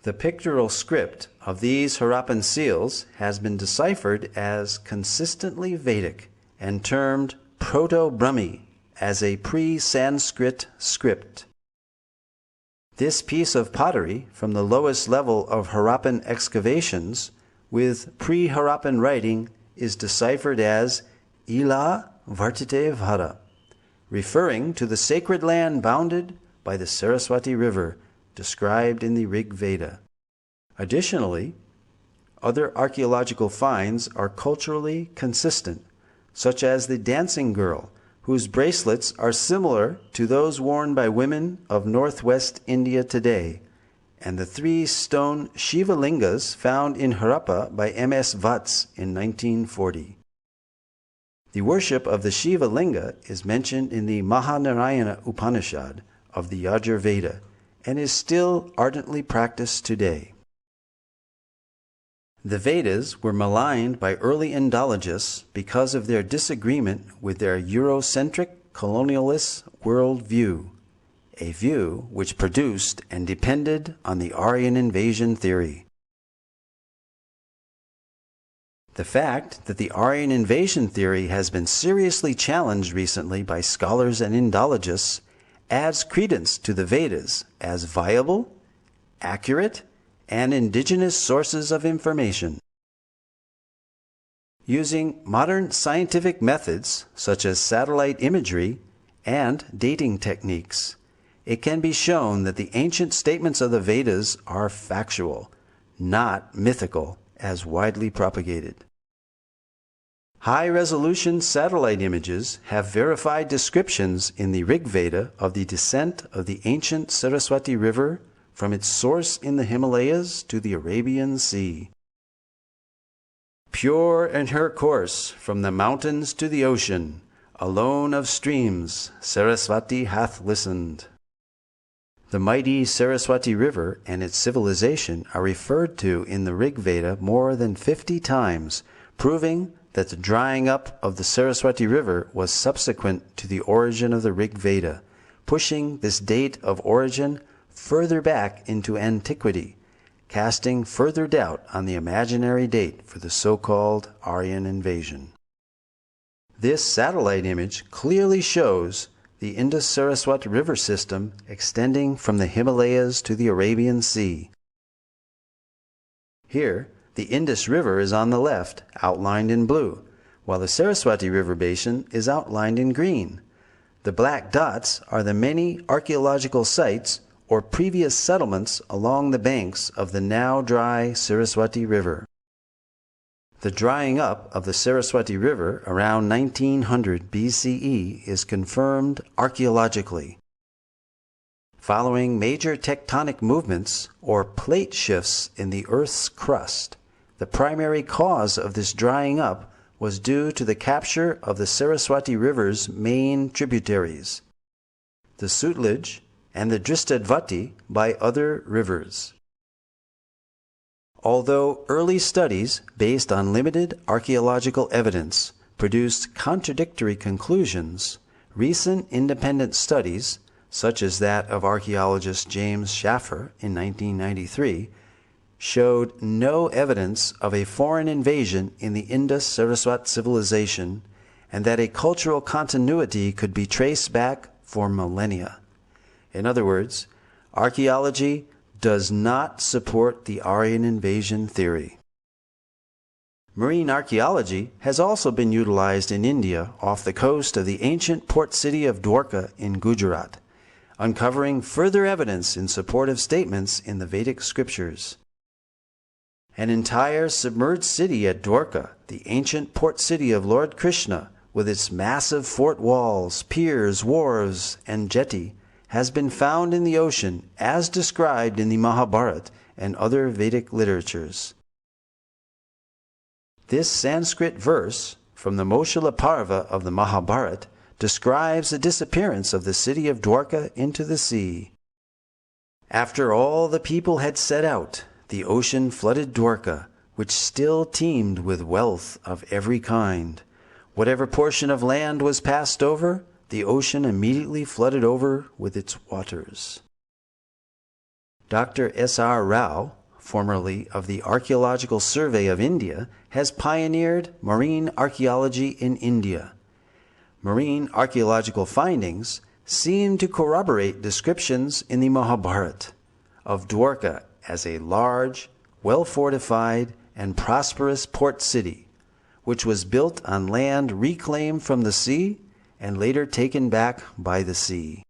The pictorial script of these Harappan seals has been deciphered as consistently Vedic and termed Proto-Brahmi as a pre-Sanskrit script. This piece of pottery from the lowest level of Harappan excavations with pre-Harappan writing is deciphered as Ila Vartate Vara, referring to the sacred land bounded by the Saraswati River, described in the Rig Veda. Additionally, other archaeological finds are culturally consistent, such as the dancing girl, whose bracelets are similar to those worn by women of northwest India today, and the 3 stone Shiva lingas found in Harappa by M.S. Vats in 1940. The worship of the Shiva linga is mentioned in the Mahanarayana Upanishad of the Yajur Veda and is still ardently practiced today. The Vedas were maligned by early Indologists because of their disagreement with their Eurocentric colonialist worldview, a view which produced and depended on the Aryan invasion theory. The fact that the Aryan invasion theory has been seriously challenged recently by scholars and Indologists adds credence to the Vedas as viable, accurate, and indigenous sources of information. Using modern scientific methods such as satellite imagery and dating techniques, it can be shown that the ancient statements of the Vedas are factual, not mythical, as widely propagated. High-resolution satellite images have verified descriptions in the Rig Veda of the descent of the ancient Saraswati River from its source in the Himalayas to the Arabian Sea. Pure in her course from the mountains to the ocean, alone of streams, Saraswati hath listened. The mighty Saraswati River and its civilization are referred to in the Rig Veda more than 50 times, proving that the drying up of the Saraswati River was subsequent to the origin of the Rig Veda, pushing this date of origin further back into antiquity, casting further doubt on the imaginary date for the so-called Aryan invasion. This satellite image clearly shows the Indus-Saraswat river system extending from the Himalayas to the Arabian Sea. Here, the Indus River is on the left, outlined in blue, while the Saraswati River basin is outlined in green. The black dots are the many archaeological sites or previous settlements along the banks of the now dry Saraswati River. The drying up of the Saraswati River around 1900 BCE is confirmed archaeologically. Following major tectonic movements or plate shifts in the Earth's crust, the primary cause of this drying up was due to the capture of the Saraswati River's main tributaries, the Sutlej and the Dristadvati, by other rivers. Although early studies based on limited archaeological evidence produced contradictory conclusions, recent independent studies, such as that of archaeologist James Schaffer in 1993, showed no evidence of a foreign invasion in the Indus-Saraswat civilization and that a cultural continuity could be traced back for millennia. In other words, archaeology does not support the Aryan invasion theory. Marine archaeology has also been utilized in India off the coast of the ancient port city of Dwarka in Gujarat, uncovering further evidence in support of statements in the Vedic scriptures. An entire submerged city at Dwarka, the ancient port city of Lord Krishna, with its massive fort walls, piers, wharves, and jetty, has been found in the ocean as described in the Mahabharata and other Vedic literatures. This Sanskrit verse from the Moshila Parva of the Mahabharata describes the disappearance of the city of Dwarka into the sea. After all the people had set out, the ocean flooded Dwarka, which still teemed with wealth of every kind. Whatever portion of land was passed over, the ocean immediately flooded over with its waters. Dr. S.R. Rao, formerly of the Archaeological Survey of India, has pioneered marine archaeology in India. Marine archaeological findings seem to corroborate descriptions in the Mahabharata of Dwarka as a large, well-fortified, and prosperous port city, which was built on land reclaimed from the sea and later taken back by the sea.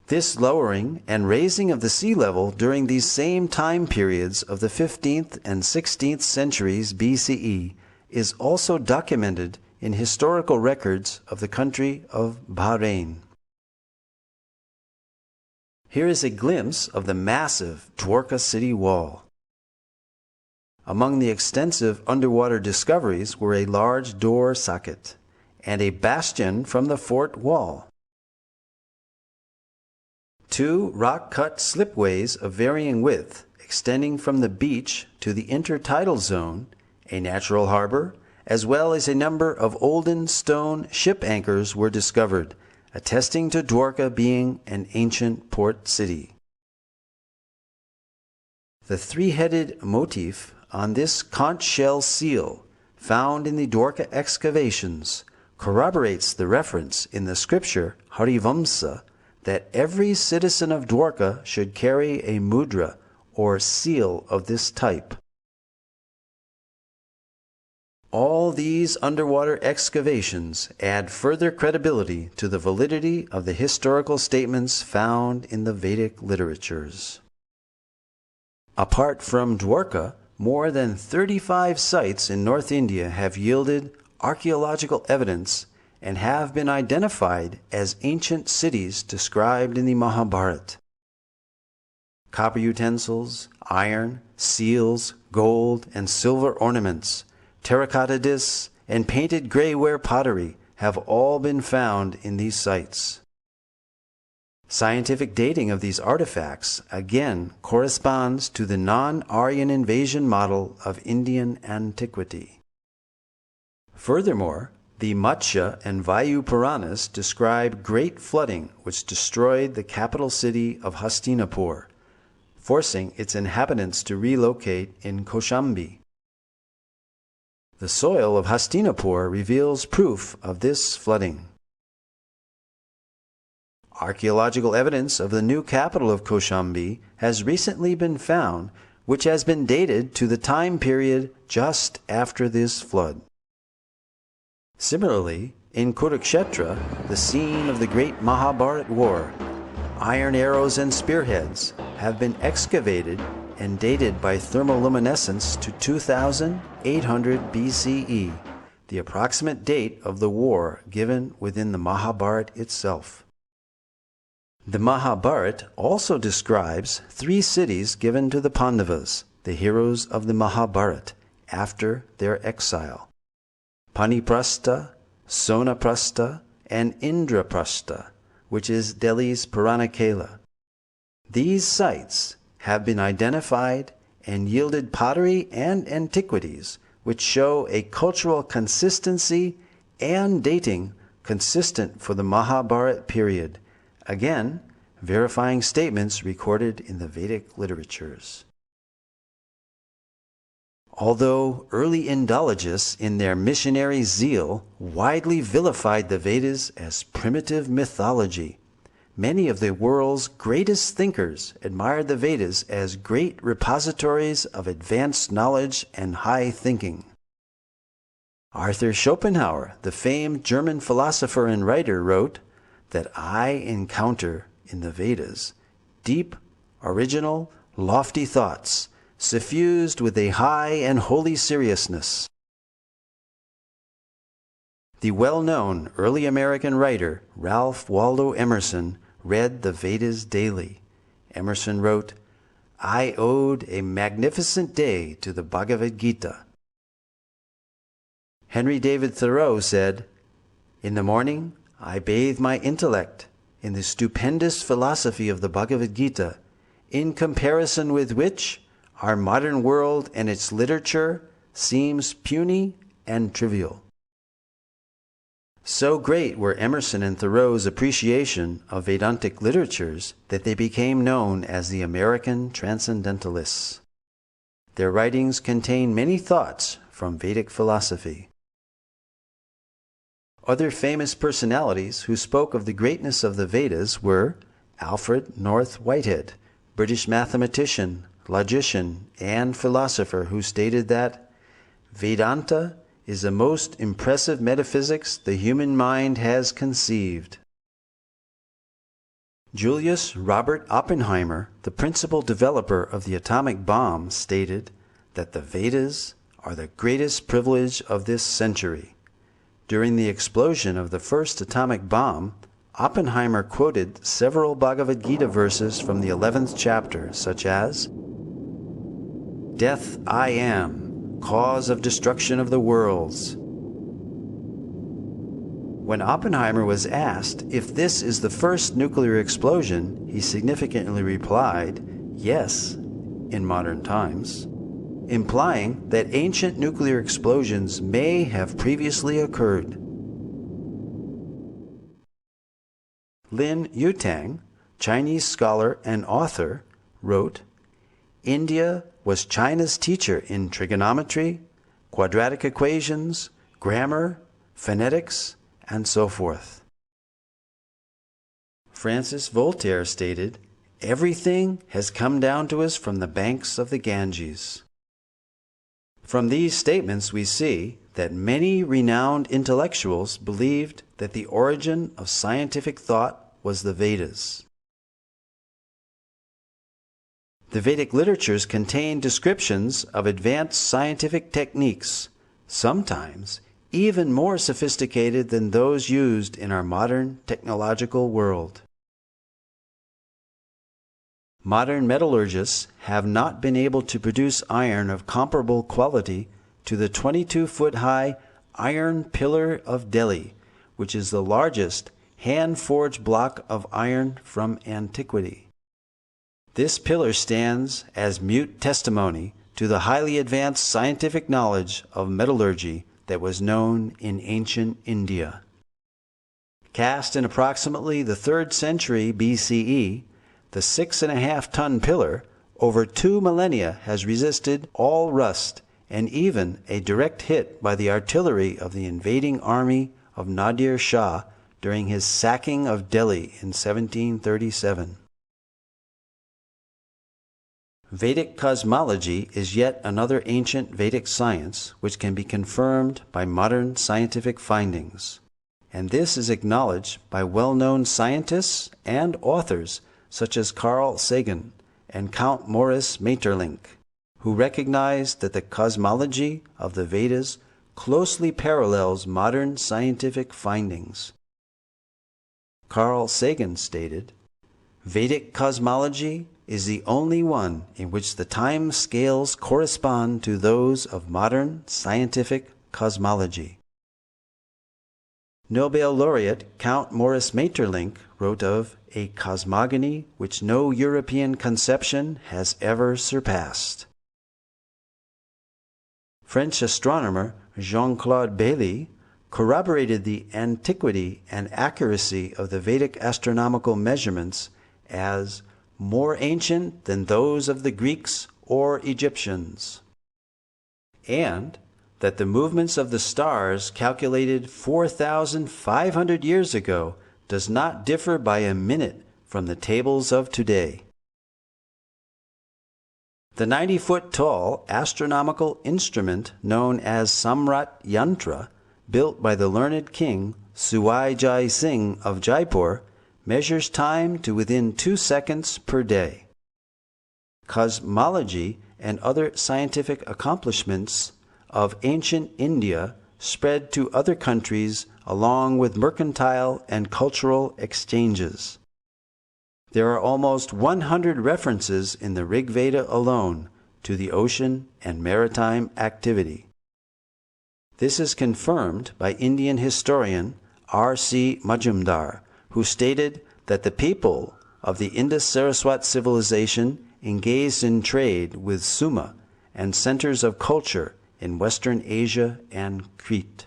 This lowering and raising of the sea level during these same time periods of the 15th and 16th centuries BCE is also documented in historical records of the country of Bahrain. Here is a glimpse of the massive Dwarka city wall. Among the extensive underwater discoveries were a large door socket and a bastion from the fort wall. 2 rock-cut slipways of varying width extending from the beach to the intertidal zone, a natural harbor, as well as a number of olden stone ship anchors were discovered, attesting to Dwarka being an ancient port city. The 3-headed motif on this conch shell seal, found in the Dwarka excavations, corroborates the reference in the scripture Harivamsa that every citizen of Dwarka should carry a mudra or seal of this type. All these underwater excavations add further credibility to the validity of the historical statements found in the Vedic literatures. Apart from Dwarka, more than 35 sites in North India have yielded archaeological evidence and have been identified as ancient cities described in the Mahabharata. Copper utensils, iron, seals, gold, and silver ornaments, terracotta discs, and painted grayware pottery have all been found in these sites. Scientific dating of these artifacts again corresponds to the non-Aryan invasion model of Indian antiquity. Furthermore, the Matsya and Vayu Puranas describe great flooding which destroyed the capital city of Hastinapur, forcing its inhabitants to relocate in Kaushambi. The soil of Hastinapur reveals proof of this flooding. Archaeological evidence of the new capital of Kaushambi has recently been found, which has been dated to the time period just after this flood. Similarly, in Kurukshetra, the scene of the great Mahabharata war, iron arrows and spearheads have been excavated and dated by thermoluminescence to 2800 BCE, the approximate date of the war given within the Mahabharata itself. The Mahabharata also describes 3 cities given to the Pandavas, the heroes of the Mahabharata, after their exile: Paniprastha, Sonaprastha, and Indraprastha, which is Delhi's Puranakela. These sites have been identified and yielded pottery and antiquities which show a cultural consistency and dating consistent for the Mahabharata period, again verifying statements recorded in the Vedic literatures. Although early Indologists in their missionary zeal widely vilified the Vedas as primitive mythology, many of the world's greatest thinkers admired the Vedas as great repositories of advanced knowledge and high thinking. Arthur Schopenhauer, the famed German philosopher and writer, wrote that I encounter in the Vedas deep, original, lofty thoughts, suffused with a high and holy seriousness. The well-known early American writer Ralph Waldo Emerson read the Vedas daily. Emerson wrote, I owed a magnificent day to the Bhagavad Gita. Henry David Thoreau said, in the morning I bathe my intellect in the stupendous philosophy of the Bhagavad Gita, in comparison with which our modern world and its literature seems puny and trivial. So great were Emerson and Thoreau's appreciation of Vedantic literatures that they became known as the American Transcendentalists. Their writings contain many thoughts from Vedic philosophy. Other famous personalities who spoke of the greatness of the Vedas were Alfred North Whitehead, British mathematician, logician, and philosopher, who stated that Vedanta is the most impressive metaphysics the human mind has conceived. Julius Robert Oppenheimer, the principal developer of the atomic bomb, stated that the Vedas are the greatest privilege of this century. During the explosion of the first atomic bomb, Oppenheimer quoted several Bhagavad Gita verses from the 11th chapter, such as, "Death I am, cause of destruction of the worlds." When Oppenheimer was asked if this is the first nuclear explosion, he significantly replied, "Yes," in modern times, implying that ancient nuclear explosions may have previously occurred. Lin Yutang, Chinese scholar and author, wrote, "India was China's teacher in trigonometry, quadratic equations, grammar, phonetics, and so forth." Francis Voltaire stated, "Everything has come down to us from the banks of the Ganges." From these statements we see that many renowned intellectuals believed that the origin of scientific thought was the Vedas. The Vedic literatures contain descriptions of advanced scientific techniques, sometimes even more sophisticated than those used in our modern technological world. Modern metallurgists have not been able to produce iron of comparable quality to the 22-foot-high iron pillar of Delhi, which is the largest hand-forged block of iron from antiquity. This pillar stands as mute testimony to the highly advanced scientific knowledge of metallurgy that was known in ancient India. Cast in approximately the 3rd century BCE, the 6.5-ton pillar over 2 millennia has resisted all rust and even a direct hit by the artillery of the invading army of Nadir Shah during his sacking of Delhi in 1737. Vedic cosmology is yet another ancient Vedic science which can be confirmed by modern scientific findings, and this is acknowledged by well-known scientists and authors such as Carl Sagan and Count Maurice Maeterlinck, who recognize that the cosmology of the Vedas closely parallels modern scientific findings. Carl Sagan stated, "Vedic cosmology is the only one in which the time scales correspond to those of modern scientific cosmology." Nobel laureate Count Maurice Maeterlinck wrote of a cosmogony which no European conception has ever surpassed. French astronomer Jean-Claude Bailly corroborated the antiquity and accuracy of the Vedic astronomical measurements as more ancient than those of the Greeks or Egyptians, and that the movements of the stars calculated 4,500 years ago does not differ by a minute from the tables of today. The 90-foot-tall astronomical instrument known as Samrat Yantra, built by the learned king Suwai Jai Singh of Jaipur, measures time to within 2 seconds per day. Cosmology and other scientific accomplishments of ancient India spread to other countries along with mercantile and cultural exchanges. There are almost 100 references in the Rig Veda alone to the ocean and maritime activity. This is confirmed by Indian historian R.C. Majumdar, who stated that the people of the Indus-Saraswat civilization engaged in trade with Suma and centers of culture in Western Asia and Crete.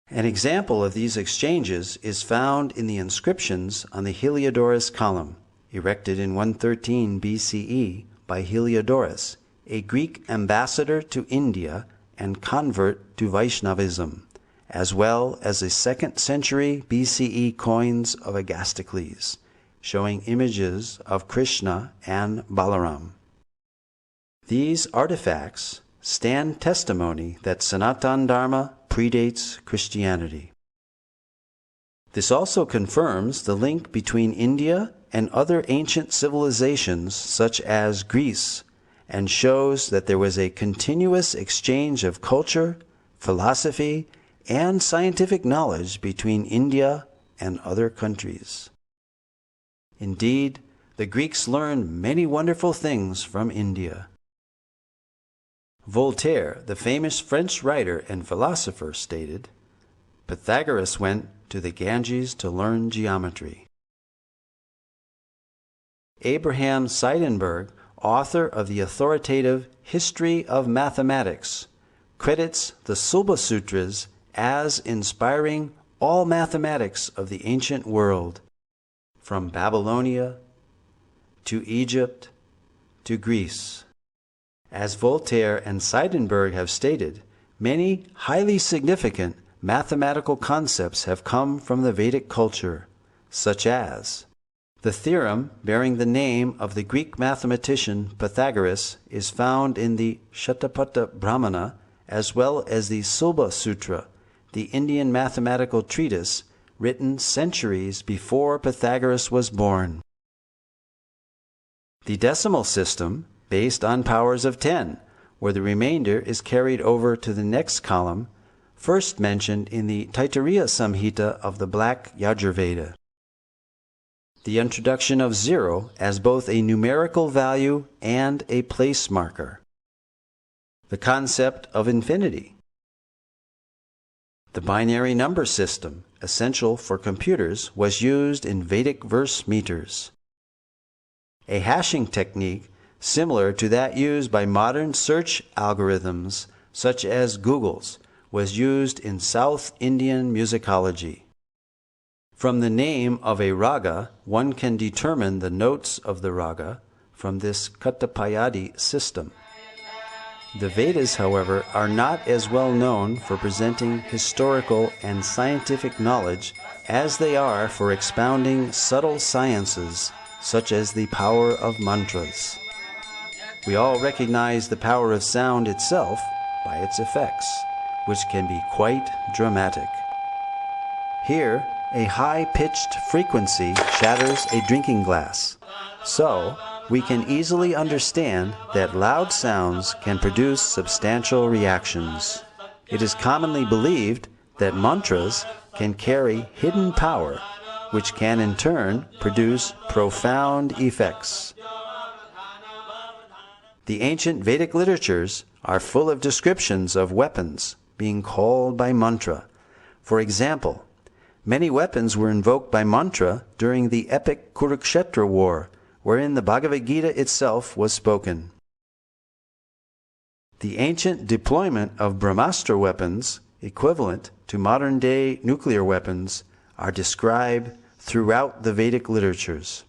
An example of these exchanges is found in the inscriptions on the Heliodorus column, erected in 113 BCE by Heliodorus, a Greek ambassador to India and convert to Vaishnavism, as well as the 2nd century BCE coins of Agastocles, showing images of Krishna and Balaram. These artifacts stand testimony that Sanatana Dharma predates Christianity. This also confirms the link between India and other ancient civilizations such as Greece, and shows that there was a continuous exchange of culture, philosophy, and scientific knowledge between India and other countries. Indeed, the Greeks learned many wonderful things from India. Voltaire, the famous French writer and philosopher, stated, "Pythagoras went to the Ganges to learn geometry." Abraham Seidenberg, author of the authoritative History of Mathematics, credits the Sulba Sutras as inspiring all mathematics of the ancient world, from Babylonia to Egypt to Greece. As Voltaire and Seidenberg have stated, many highly significant mathematical concepts have come from the Vedic culture, such as the theorem bearing the name of the Greek mathematician Pythagoras is found in the Shatapatha Brahmana, as well as the Sulba Sutra, the Indian mathematical treatise written centuries before Pythagoras was born. The decimal system, based on powers of 10, where the remainder is carried over to the next column, first mentioned in the Taittiriya Samhita of the Black Yajurveda. The introduction of 0 as both a numerical value and a place marker. The concept of infinity. The binary number system, essential for computers, was used in Vedic verse meters. A hashing technique similar to that used by modern search algorithms such as Google's was used in South Indian musicology. From the name of a raga, one can determine the notes of the raga from this Katapayadi system. The Vedas, however, are not as well known for presenting historical and scientific knowledge as they are for expounding subtle sciences such as the power of mantras. We all recognize the power of sound itself by its effects, which can be quite dramatic. Here, a high-pitched frequency shatters a drinking glass. So, we can easily understand that loud sounds can produce substantial reactions. It is commonly believed that mantras can carry hidden power, which can in turn produce profound effects. The ancient Vedic literatures are full of descriptions of weapons being called by mantra. For example, many weapons were invoked by mantra during the epic Kurukshetra war, wherein the Bhagavad Gita itself was spoken. The ancient deployment of Brahmastra weapons, equivalent to modern-day nuclear weapons, are described throughout the Vedic literatures.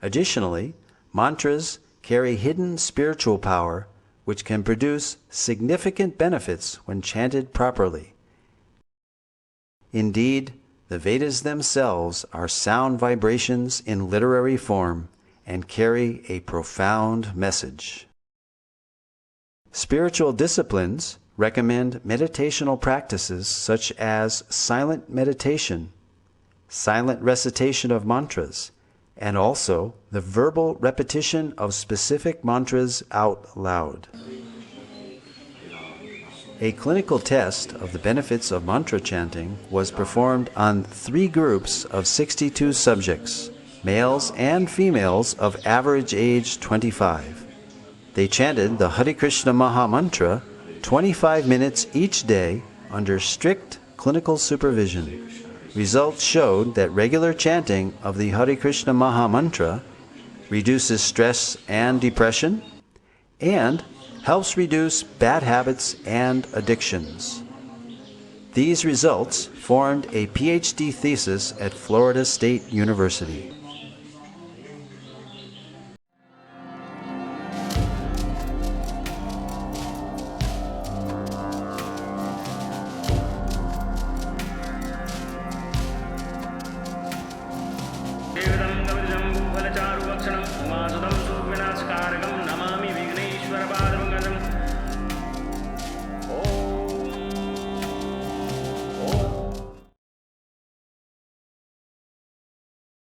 Additionally, mantras carry hidden spiritual power which can produce significant benefits when chanted properly. Indeed, the Vedas themselves are sound vibrations in literary form and carry a profound message. Spiritual disciplines recommend meditational practices such as silent meditation, silent recitation of mantras, and also the verbal repetition of specific mantras out loud. A clinical test of the benefits of mantra chanting was performed on 3 groups of 62 subjects, males and females of average age 25. They chanted the Hare Krishna Maha Mantra 25 minutes each day under strict clinical supervision. Results showed that regular chanting of the Hare Krishna Maha Mantra reduces stress and depression and helps reduce bad habits and addictions. These results formed a PhD thesis at Florida State University. Vedam Gavidam Bhuvalacharu Vakshanam Umasudam